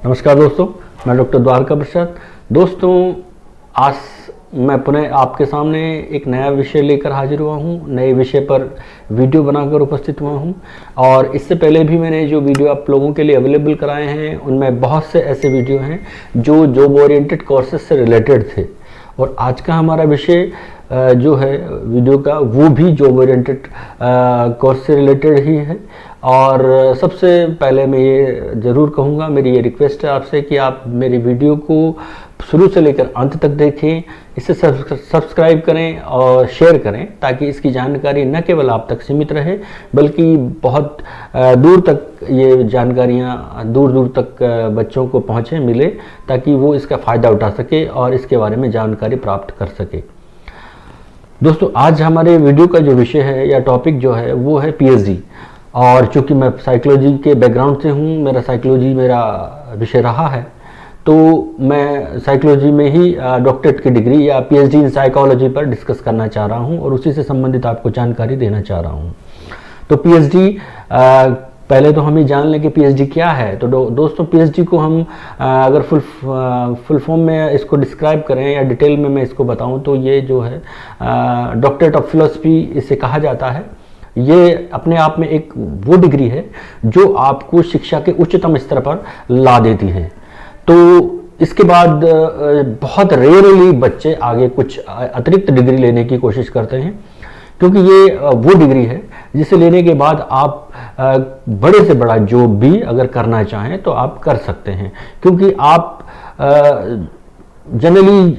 नमस्कार दोस्तों, मैं डॉक्टर द्वारका प्रसाद। दोस्तों, आज मैं पुनः आपके सामने एक नया विषय लेकर हाजिर हुआ हूँ। नए विषय पर वीडियो बनाकर उपस्थित हुआ हूँ और इससे पहले भी मैंने जो वीडियो आप लोगों के लिए अवेलेबल कराए हैं उनमें बहुत से ऐसे वीडियो हैं जो जॉब ओरिएंटेड कोर्सेज से रिलेटेड थे। और आज का हमारा विषय जो है वीडियो का वो भी जॉब ओरिएंटेड कोर्स से रिलेटेड ही है। और सबसे पहले मैं ये ज़रूर कहूँगा, मेरी ये रिक्वेस्ट है आपसे कि आप मेरी वीडियो को शुरू से लेकर अंत तक देखें, इसे सब्सक्राइब करें और शेयर करें ताकि इसकी जानकारी न केवल आप तक सीमित रहे बल्कि बहुत दूर तक ये जानकारियाँ दूर दूर तक बच्चों को पहुँचे, मिले, ताकि वो इसका फ़ायदा उठा सके और इसके बारे में जानकारी प्राप्त कर सके। दोस्तों, आज हमारे वीडियो का जो विषय है या टॉपिक जो है वो है पीएचडी। और चूँकि मैं साइकोलॉजी के बैकग्राउंड से हूँ, मेरा साइकोलॉजी मेरा विषय रहा है, तो मैं साइकोलॉजी में ही डॉक्टरेट की डिग्री या पीएचडी इन साइकोलॉजी पर डिस्कस करना चाह रहा हूँ और उसी से संबंधित आपको जानकारी देना चाह रहा हूँ। तो पीएचडी, पहले तो हम ये जान लें कि पीएचडी क्या है। तो दोस्तों, पीएचडी को हम अगर फुल फॉर्म में इसको डिस्क्राइब करें या डिटेल में मैं इसको बताऊं तो ये जो है डॉक्टरेट ऑफ फिलॉसफी इसे कहा जाता है। ये अपने आप में एक वो डिग्री है जो आपको शिक्षा के उच्चतम स्तर पर ला देती है। तो इसके बाद बहुत रेयरली बच्चे आगे कुछ अतिरिक्त डिग्री लेने की कोशिश करते हैं, क्योंकि ये वो डिग्री है जिसे लेने के बाद आप बड़े से बड़ा जॉब भी अगर करना चाहें तो आप कर सकते हैं, क्योंकि आप जनरली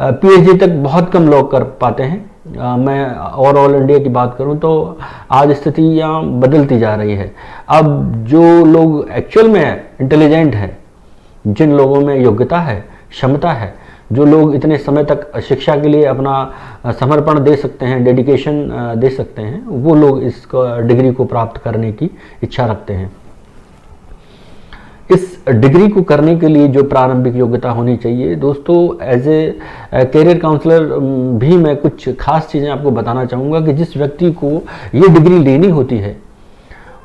पीएचडी तक बहुत कम लोग कर पाते हैं। मैं ऑल इंडिया की बात करूं तो आज स्थितियाँ बदलती जा रही है। अब जो लोग एक्चुअल में इंटेलिजेंट है, जिन लोगों में योग्यता है, क्षमता है, जो लोग इतने समय तक शिक्षा के लिए अपना समर्पण दे सकते हैं, डेडिकेशन दे सकते हैं, वो लोग इस डिग्री को प्राप्त करने की इच्छा रखते हैं। इस डिग्री को करने के लिए जो प्रारंभिक योग्यता होनी चाहिए दोस्तों, एज ए कैरियर काउंसलर भी मैं कुछ खास चीज़ें आपको बताना चाहूँगा कि जिस व्यक्ति को ये डिग्री लेनी होती है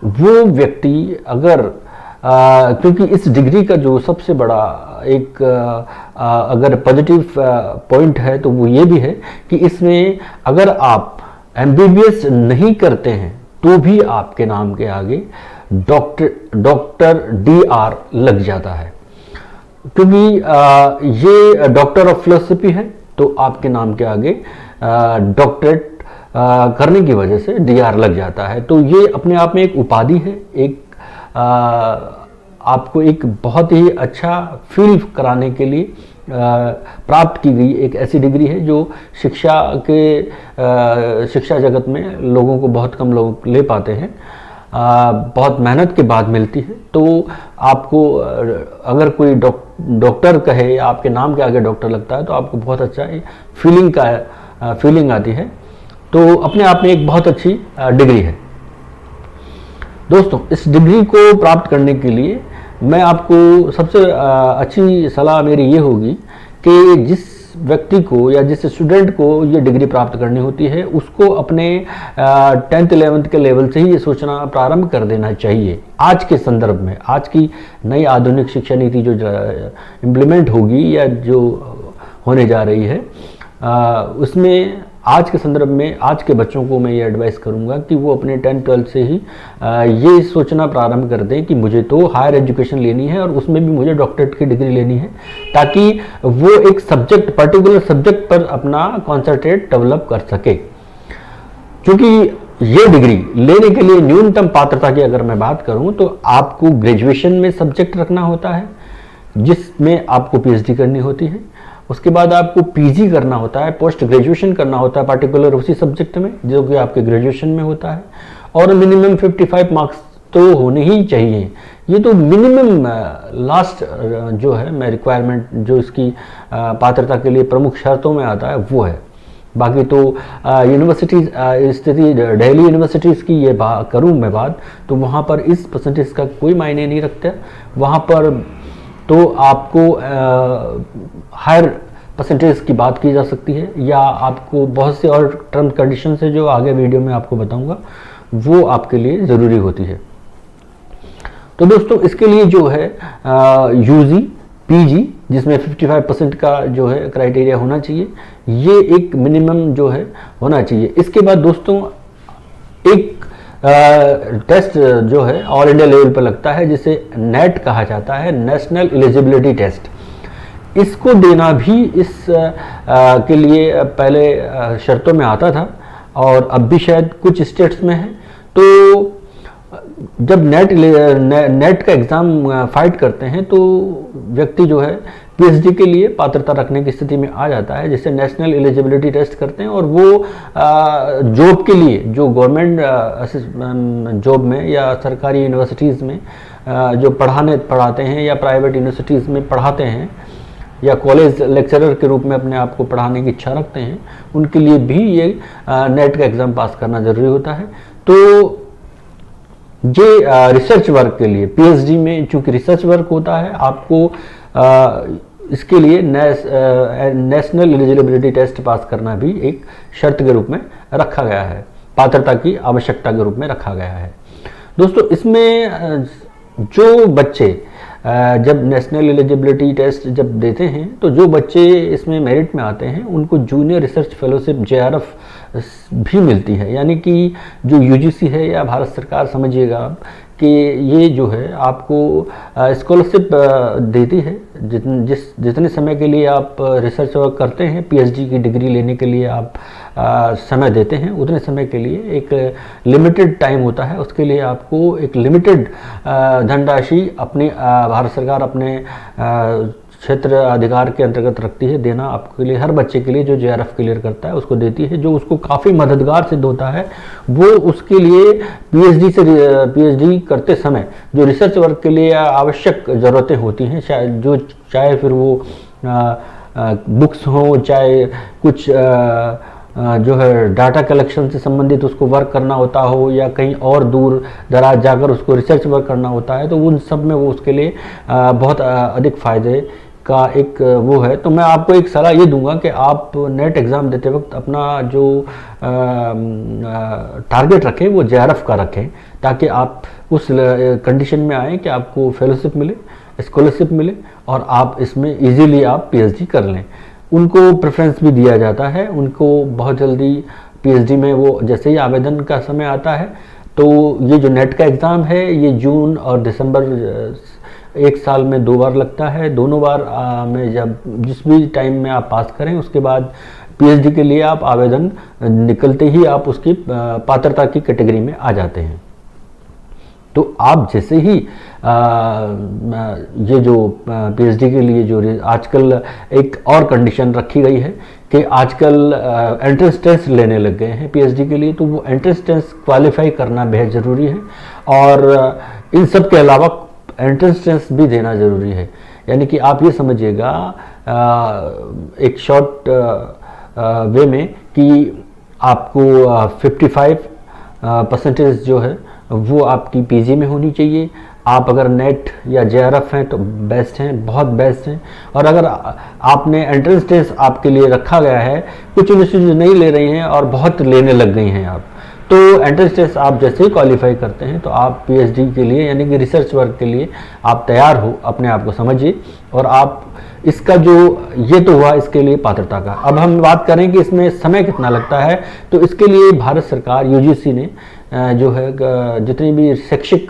वो व्यक्ति अगर क्योंकि इस डिग्री का जो सबसे बड़ा एक अगर पॉजिटिव पॉइंट है तो वो ये भी है कि इसमें अगर आप एमबीबीएस नहीं करते हैं तो भी आपके नाम के आगे डॉक्टर DR लग जाता है, क्योंकि ये डॉक्टर ऑफ फिलॉसफी है तो आपके नाम के आगे डॉक्टरेट करने की वजह से DR लग जाता है। तो ये अपने आप में एक उपाधि है, एक आपको एक बहुत ही अच्छा फील कराने के लिए प्राप्त की गई एक ऐसी डिग्री है जो शिक्षा जगत में लोगों को बहुत कम लोग ले पाते हैं, बहुत मेहनत के बाद मिलती है। तो आपको अगर कोई डॉक्टर कहे या आपके नाम के आगे डॉक्टर लगता है तो आपको बहुत अच्छा फीलिंग आती है। तो अपने आप में एक बहुत अच्छी डिग्री है। दोस्तों, इस डिग्री को प्राप्त करने के लिए मैं आपको सबसे अच्छी सलाह मेरी ये होगी कि जिस व्यक्ति को या जिस स्टूडेंट को ये डिग्री प्राप्त करनी होती है उसको अपने 10th 11th के लेवल से ही ये सोचना प्रारंभ कर देना चाहिए। आज के संदर्भ में, आज की नई आधुनिक शिक्षा नीति जो इम्प्लीमेंट होगी या जो होने जा रही है उसमें आज के संदर्भ में आज के बच्चों को मैं ये एडवाइस करूंगा कि वो अपने 10th 12th से ही ये सोचना प्रारंभ कर दें कि मुझे तो हायर एजुकेशन लेनी है और उसमें भी मुझे डॉक्टरेट की डिग्री लेनी है, ताकि वो एक सब्जेक्ट, पर्टिकुलर सब्जेक्ट पर अपना कॉन्सेंट्रेट डेवलप कर सके। क्योंकि ये डिग्री लेने के लिए न्यूनतम पात्रता की अगर मैं बात करूं तो आपको ग्रेजुएशन में सब्जेक्ट रखना होता है जिसमें आपको पीएचडी करनी होती है। उसके बाद आपको पीजी करना होता है, पोस्ट ग्रेजुएशन करना होता है पर्टिकुलर उसी सब्जेक्ट में जो कि आपके ग्रेजुएशन में होता है, और मिनिमम 55 मार्क्स तो होने ही चाहिए। ये तो मिनिमम लास्ट जो है मैं रिक्वायरमेंट जो इसकी पात्रता के लिए प्रमुख शर्तों में आता है वो है। बाकी तो यूनिवर्सिटी स्थिति दिल्ली यूनिवर्सिटीज़ की ये करूँ मैं बात, तो वहाँ पर इस परसेंटेज का कोई मायने नहीं रखता। वहाँ पर तो आपको हायर परसेंटेज की बात की जा सकती है, या आपको बहुत से और टर्म कंडीशन है जो आगे वीडियो में आपको बताऊंगा वो आपके लिए ज़रूरी होती है। तो दोस्तों इसके लिए जो है यूजी पीजी जिसमें 55% का जो है क्राइटेरिया होना चाहिए, ये एक मिनिमम जो है होना चाहिए। इसके बाद दोस्तों एक टेस्ट जो है ऑल इंडिया लेवल पर लगता है जिसे नेट कहा जाता है, नेशनल एलिजिबिलिटी टेस्ट। इसको देना भी इस के लिए पहले शर्तों में आता था और अब भी शायद कुछ स्टेट्स में है। तो जब नेट का एग्ज़ाम फाइट करते हैं तो व्यक्ति जो है पीएचडी के लिए पात्रता रखने की स्थिति में आ जाता है, जिससे नेशनल एलिजिबिलिटी टेस्ट करते हैं और वो जॉब के लिए जो गवर्नमेंट जॉब में या सरकारी यूनिवर्सिटीज़ में जो पढ़ाते हैं या प्राइवेट यूनिवर्सिटीज़ में पढ़ाते हैं या कॉलेज लेक्चरर के रूप में अपने आप को पढ़ाने की इच्छा रखते हैं, उनके लिए भी ये नेट का एग्ज़ाम पास करना ज़रूरी होता है। तो ये रिसर्च वर्क के लिए पीएचडी में चूंकि रिसर्च वर्क होता है, आपको इसके लिए नेशनल एलिजिबिलिटी टेस्ट पास करना भी एक शर्त के रूप में रखा गया है, पात्रता की आवश्यकता के रूप में रखा गया है। दोस्तों इसमें जो बच्चे जब नेशनल एलिजिबिलिटी टेस्ट जब देते हैं तो जो बच्चे इसमें मेरिट में आते हैं उनको जूनियर रिसर्च फेलोशिप जेआरएफ भी मिलती है। यानी कि जो यूजीसी है या भारत सरकार समझिएगा आप कि ये जो है आपको स्कॉलरशिप देती है जितने समय के लिए आप रिसर्च वर्क करते हैं, पीएचडी की डिग्री लेने के लिए आप समय देते हैं, उतने समय के लिए एक लिमिटेड टाइम होता है, उसके लिए आपको एक लिमिटेड धनराशि अपनी भारत सरकार अपने क्षेत्र अधिकार के अंतर्गत रखती है देना आपके लिए, हर बच्चे के लिए जो जेआरएफ क्लियर करता है उसको देती है, जो उसको काफ़ी मददगार सिद्ध होता है। वो उसके लिए पीएचडी करते समय जो रिसर्च वर्क के लिए आवश्यक ज़रूरतें होती हैं, चाहे फिर वो बुक्स हों, चाहे कुछ जो है डाटा कलेक्शन से संबंधित उसको वर्क करना होता हो या कहीं और दूर दराज जाकर उसको रिसर्च वर्क करना होता है, तो उन सब में वो उसके लिए बहुत अधिक फ़ायदे का एक वो है। तो मैं आपको एक सलाह ये दूंगा कि आप नेट एग्ज़ाम देते वक्त अपना जो टारगेट रखें वो जेआरएफ का रखें, ताकि आप उस कंडीशन में आएँ कि आपको फेलोशिप मिले, स्कॉलरशिप मिले और आप इसमें इजीली आप पीएचडी कर लें। उनको प्रेफरेंस भी दिया जाता है, उनको बहुत जल्दी पीएचडी में वो जैसे ही आवेदन का समय आता है तो ये जो नेट का एग्ज़ाम है ये जून और दिसंबर एक साल में 2 बार लगता है। दोनों बार में जब जिस भी टाइम में आप पास करें उसके बाद पीएचडी के लिए आप आवेदन निकलते ही आप उसकी पात्रता की कैटेगरी में आ जाते हैं। तो आप जैसे ही ये जो पीएचडी के लिए जो आजकल एक और कंडीशन रखी गई है कि आजकल एंट्रेंस टेस्ट लेने लग गए हैं पीएचडी के लिए, तो वो एंट्रेंस टेस्ट क्वालिफाई करना बेहद ज़रूरी है और इन सब के अलावा एंट्रेंस टेस्ट भी देना ज़रूरी है। यानी कि आप ये समझिएगा एक शॉर्ट वे में कि आपको 55% जो है वो आपकी पीजी में होनी चाहिए। आप अगर नेट या जेआरएफ हैं तो बेस्ट हैं, बहुत बेस्ट हैं। और अगर आपने एंट्रेंस टेस्ट आपके लिए रखा गया है, कुछ यूनिवर्सिटीज नहीं ले रही हैं और बहुत लेने लग गई हैं आप, तो एंट्रेंस टेस्ट आप जैसे ही क्वालिफाई करते हैं तो आप पीएचडी के लिए यानी कि रिसर्च वर्क के लिए आप तैयार हो, अपने आप को समझिए। और आप इसका जो ये तो हुआ इसके लिए पात्रता का। अब हम बात करें कि इसमें समय कितना लगता है, तो इसके लिए भारत सरकार यूजीसी ने जो है जितनी भी शैक्षिक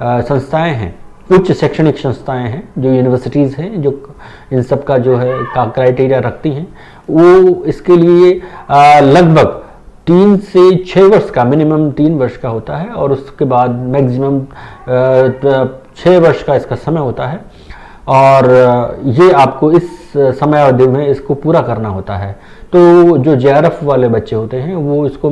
संस्थाएं हैं, उच्च शैक्षणिक संस्थाएं हैं, जो यूनिवर्सिटीज़ हैं, जो इन सब का जो है क्राइटेरिया रखती हैं, वो इसके लिए लगभग 3 से 6 वर्ष का, मिनिमम 3 वर्ष का होता है और उसके बाद मैक्सिमम 6 वर्ष का इसका समय होता है। और ये आपको इस समय अवधि में इसको पूरा करना होता है। तो जो जेआरएफ वाले बच्चे होते हैं वो इसको,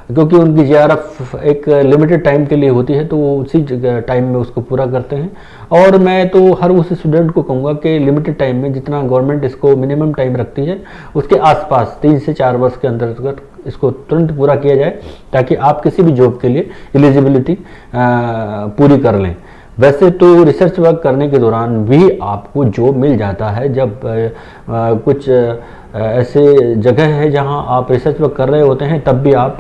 क्योंकि उनकी जेआरएफ एक लिमिटेड टाइम के लिए होती है, तो वो उसी टाइम में उसको पूरा करते हैं। और मैं तो हर उस स्टूडेंट को कहूँगा कि लिमिटेड टाइम में जितना गवर्नमेंट इसको मिनिमम टाइम रखती है उसके आसपास 3 से 4 वर्ष के अंतर्गत इसको तुरंत पूरा किया जाए, ताकि आप किसी भी जॉब के लिए एलिजिबिलिटी पूरी कर लें। वैसे तो रिसर्च वर्क करने के दौरान भी आपको जॉब मिल जाता है, जब कुछ ऐसे जगह है जहां आप रिसर्च वर्क कर रहे होते हैं तब भी आप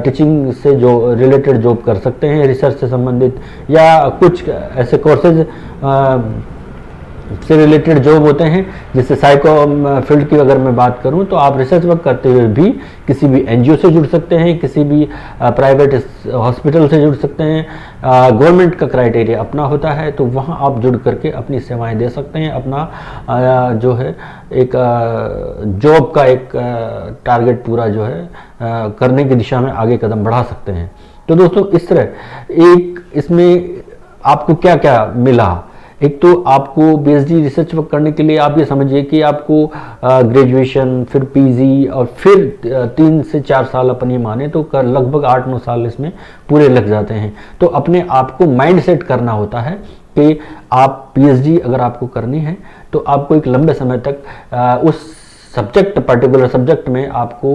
टीचिंग से जो रिलेटेड जॉब कर सकते हैं, रिसर्च से संबंधित, या कुछ ऐसे कोर्सेज से रिलेटेड जॉब होते हैं। जैसे साइको फील्ड की अगर मैं बात करूं तो आप रिसर्च वर्क करते हुए भी किसी भी एनजीओ से जुड़ सकते हैं, किसी भी प्राइवेट हॉस्पिटल से जुड़ सकते हैं। गवर्नमेंट का क्राइटेरिया अपना होता है, तो वहां आप जुड़ करके अपनी सेवाएं दे सकते हैं, अपना जो है एक जॉब का एक टारगेट पूरा जो है करने की दिशा में आगे कदम बढ़ा सकते हैं। तो दोस्तों इस तरह एक इसमें आपको क्या क्या मिला। एक तो आपको पीएचडी रिसर्च वर्क करने के लिए आप ये समझिए कि आपको ग्रेजुएशन, फिर पीजी और फिर 3 से 4 साल अपनी माने तो कर लगभग 8-9 साल इसमें पूरे लग जाते हैं। तो अपने आप को माइंड सेट करना होता है कि आप पीएचडी अगर आपको करनी है तो आपको एक लंबे समय तक उस सब्जेक्ट, पर्टिकुलर सब्जेक्ट में आपको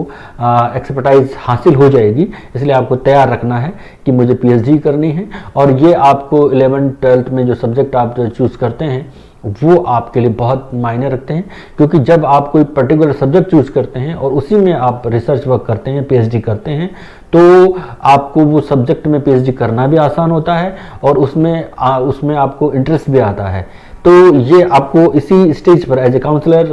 एक्सपर्टाइज हासिल हो जाएगी। इसलिए आपको तैयार रखना है कि मुझे पीएचडी करनी है, और ये आपको 11th-12th में जो सब्जेक्ट आप चूज़ करते हैं वो आपके लिए बहुत मायने रखते हैं, क्योंकि जब आप कोई पर्टिकुलर सब्जेक्ट चूज करते हैं और उसी में आप रिसर्च वर्क करते हैं, पीएचडी करते हैं, तो आपको वो सब्जेक्ट में पीएचडी करना भी आसान होता है और उसमें आपको इंटरेस्ट भी आता है। तो ये आपको इसी स्टेज पर as a counselor,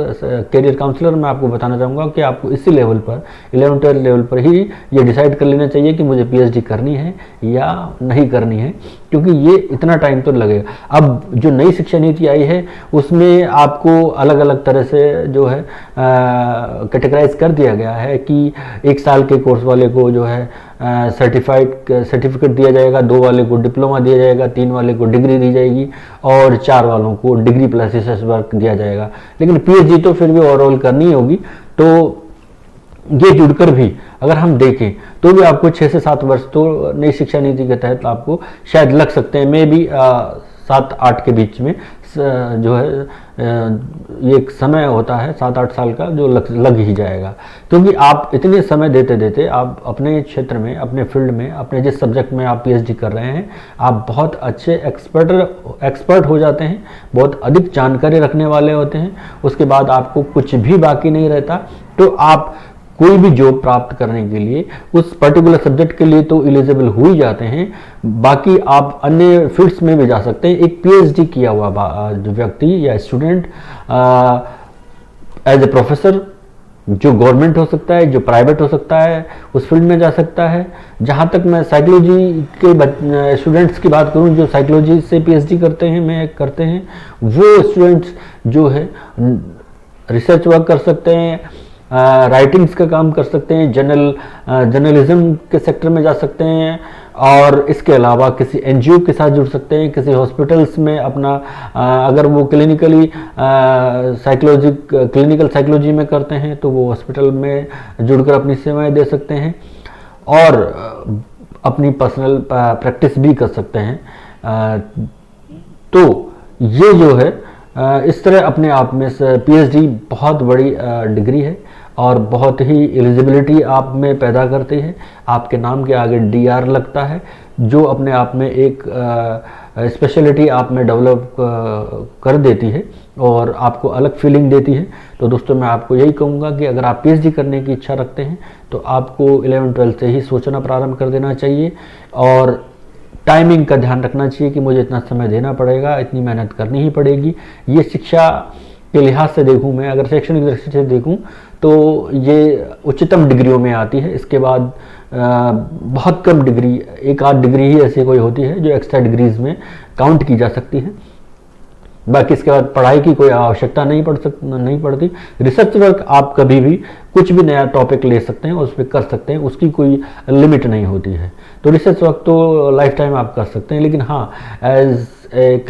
career counselor, मैं आपको बताना चाहूँगा कि आपको इसी लेवल पर 11th-12th लेवल पर ही ये डिसाइड कर लेना चाहिए कि मुझे पीएचडी करनी है या नहीं करनी है, क्योंकि ये इतना टाइम तो लगेगा। अब जो नई शिक्षा नीति आई है उसमें आपको अलग अलग तरह से जो है कैटेगराइज कर दिया गया है कि 1 साल के कोर्स वाले को जो है सर्टिफिकेट दिया जाएगा, 2 वाले को डिप्लोमा दिया जाएगा, 3 वाले को डिग्री दी जाएगी और 4 वालों को डिग्री प्लस रिसर्च वर्क दिया जाएगा। लेकिन पीएचडी तो फिर भी ओवरऑल करनी होगी, तो ये जुड़कर भी अगर हम देखें तो भी आपको 6 से 7 वर्ष तो नई शिक्षा नीति के तहत आपको शायद लग सकते हैं। मे भी 7-8 के बीच में जो है ये एक समय होता है 7-8 साल का जो लग ही जाएगा, क्योंकि आप इतने समय देते देते आप अपने क्षेत्र में, अपने फील्ड में, अपने जिस सब्जेक्ट में आप पीएचडी कर रहे हैं, आप बहुत अच्छे एक्सपर्ट हो जाते हैं, बहुत अधिक जानकारी रखने वाले होते हैं। उसके बाद आपको कुछ भी बाकी नहीं रहता, तो आप कोई भी जॉब प्राप्त करने के लिए उस पर्टिकुलर सब्जेक्ट के लिए तो एलिजिबल हो ही जाते हैं, बाकी आप अन्य फील्ड्स में भी जा सकते हैं। एक पीएचडी किया हुआ व्यक्ति या स्टूडेंट एज ए प्रोफेसर, जो गवर्नमेंट हो सकता है, जो प्राइवेट हो सकता है, उस फील्ड में जा सकता है। जहाँ तक मैं साइकोलॉजी के स्टूडेंट्स की बात करूँ जो साइकोलॉजी से पीएचडी करते हैं, वो स्टूडेंट्स जो है रिसर्च वर्क कर सकते हैं, राइटिंग्स का काम कर सकते हैं, जर्नलिज्म के सेक्टर में जा सकते हैं, और इसके अलावा किसी एनजीओ के साथ जुड़ सकते हैं, किसी हॉस्पिटल्स में अपना अगर वो क्लिनिकल साइकोलॉजी में करते हैं तो वो हॉस्पिटल में जुड़कर अपनी सेवाएं दे सकते हैं और अपनी पर्सनल प्रैक्टिस भी कर सकते हैं। तो ये जो है इस तरह अपने आप में पीएचडी बहुत बड़ी डिग्री है और बहुत ही एलिजिबिलिटी आप में पैदा करती है। आपके नाम के आगे डीआर लगता है, जो अपने आप में एक स्पेशलिटी आप में डेवलप कर देती है और आपको अलग फीलिंग देती है। तो दोस्तों मैं आपको यही कहूँगा कि अगर आप पीएचडी करने की इच्छा रखते हैं तो आपको 11th-12th से ही सोचना प्रारंभ कर देना चाहिए और टाइमिंग का ध्यान रखना चाहिए कि मुझे इतना समय देना पड़ेगा, इतनी मेहनत करनी ही पड़ेगी। ये शिक्षा के लिहाज से देखूं, मैं अगर शैक्षणिक दृष्टि से देखूं तो ये उच्चतम डिग्रियों में आती है। इसके बाद बहुत कम डिग्री, 1-8 डिग्री ही ऐसी कोई होती है जो एक्स्ट्रा डिग्रीज में काउंट की जा सकती है। बाकी इसके बाद पढ़ाई की कोई आवश्यकता नहीं पड़ती। रिसर्च वर्क आप कभी भी कुछ भी नया टॉपिक ले सकते हैं, उस पर कर सकते हैं, उसकी कोई लिमिट नहीं होती है। तो रिसर्च वर्क तो लाइफ टाइम आप कर सकते हैं, लेकिन हाँ एज ए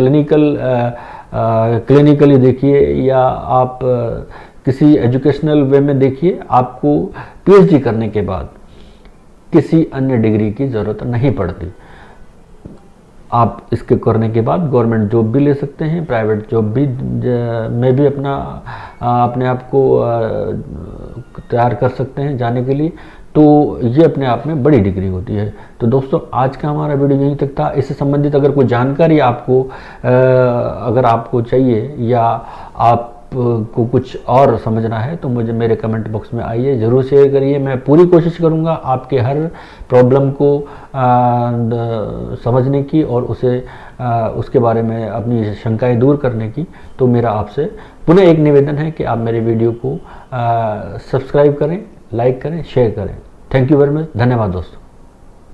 क्लिनिकली देखिए या आप किसी एजुकेशनल वे में देखिए, आपको पीएचडी करने के बाद किसी अन्य डिग्री की ज़रूरत नहीं पड़ती। आप इसके करने के बाद गवर्नमेंट जॉब भी ले सकते हैं, प्राइवेट जॉब भी में भी अपने आप को तैयार कर सकते हैं जाने के लिए। तो ये अपने आप में बड़ी डिग्री होती है। तो दोस्तों आज का हमारा वीडियो यहीं तक था। इससे संबंधित अगर कोई जानकारी आपको अगर आपको चाहिए या आप को कुछ और समझना है तो मुझे मेरे कमेंट बॉक्स में आइए, ज़रूर शेयर करिए। मैं पूरी कोशिश करूंगा आपके हर प्रॉब्लम को समझने की और उसके बारे में अपनी शंकाएं दूर करने की। तो मेरा आपसे पुनः एक निवेदन है कि आप मेरे वीडियो को सब्सक्राइब करें, लाइक करें, शेयर करें। Thank you very much. धन्यवाद दोस्तों।